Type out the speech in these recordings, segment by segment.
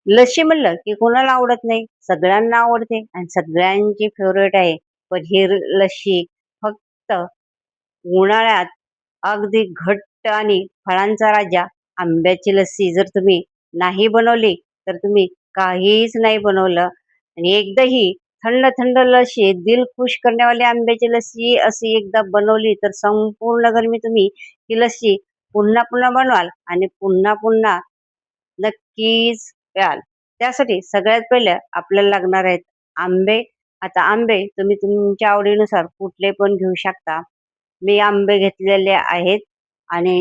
लस्सी म्हणलं की कोणाला आवडत नाही? सगळ्यांना आवडते आणि सगळ्यांची फेव्हरेट आहे. पण ही लस्सी फक्त उन्हाळ्यात अगदी घट्ट आणि फळांचा राजा आंब्याची लस्सी जर तुम्ही नाही बनवली, तर तुम्ही काहीच नाही बनवलं. आणि एकदा ही थंड थंड लस्सी, दिल खुश करण्यावाली आंब्याची लस्सी अशी एकदा बनवली, तर संपूर्ण गरमी तुम्ही ही लस्सी पुन्हा पुन्हा बनवाल आणि पुन्हा पुन्हा नक्कीच प्याल. त्यासाठी सगळ्यात पहिलं आपल्याला लागणार आहेत आंबे. आता आंबे तुम्ही तुमच्या आवडीनुसार कुठले पण घेऊ शकता. मी आंबे घेतलेले आहेत आणि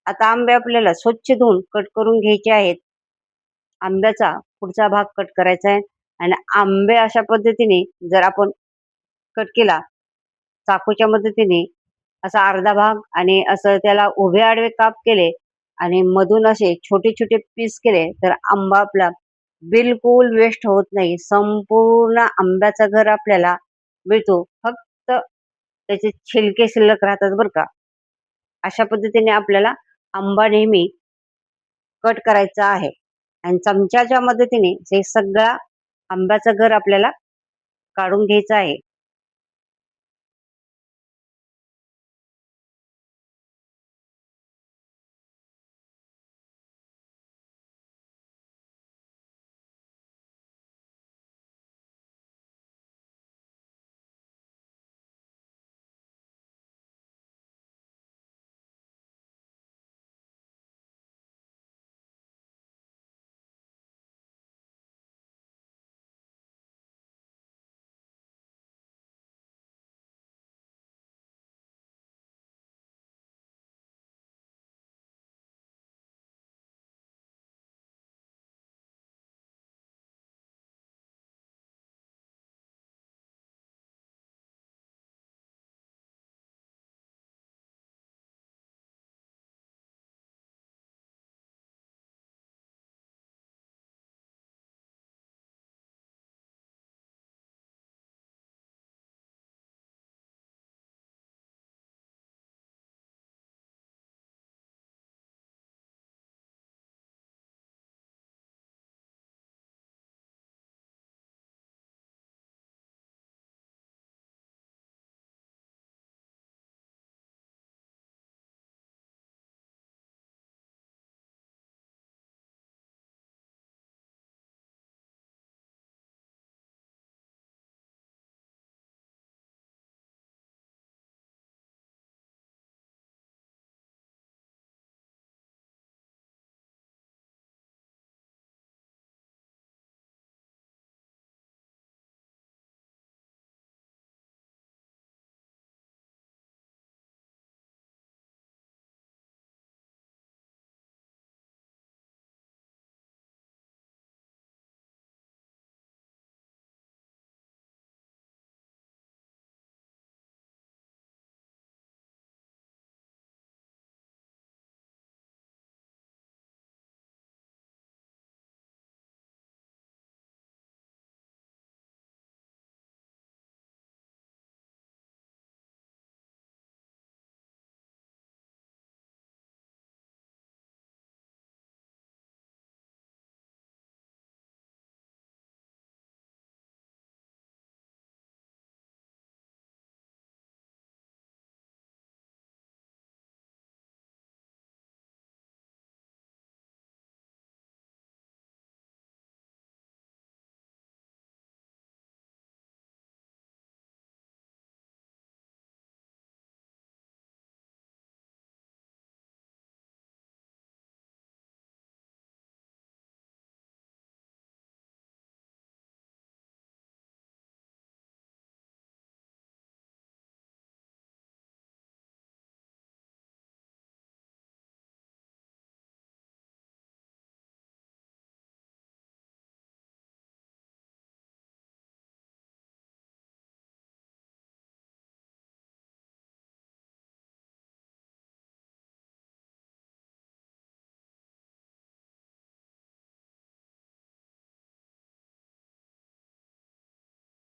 आता आंबे आपल्याला स्वच्छ धुवून कट करून घ्यायचे आहेत. आंब्याचा पुढचा भाग कट करायचा आहे आणि आंबे अशा पद्धतीने जर आपण कट केला चाकूच्या मदतीने, असा अर्धा भाग आणि असं त्याला उभे आडवे काप केले आणि मधून असे छोटे छोटे पीस केले, तर आंबा आपला बिलकुल वेस्ट होत नाही. संपूर्ण आंब्याचा घर आपल्याला मिळतो. फक्त त्याचे छिलके शिल्लक राहतात बरं का. अशा पद्धतीने आपल्याला आंबा नेहमी कट करायचा आहे आणि चमच्याच्या मदतीने हे सगळा आंब्याचा गर आपल्याला काढून घ्यायचा आहे.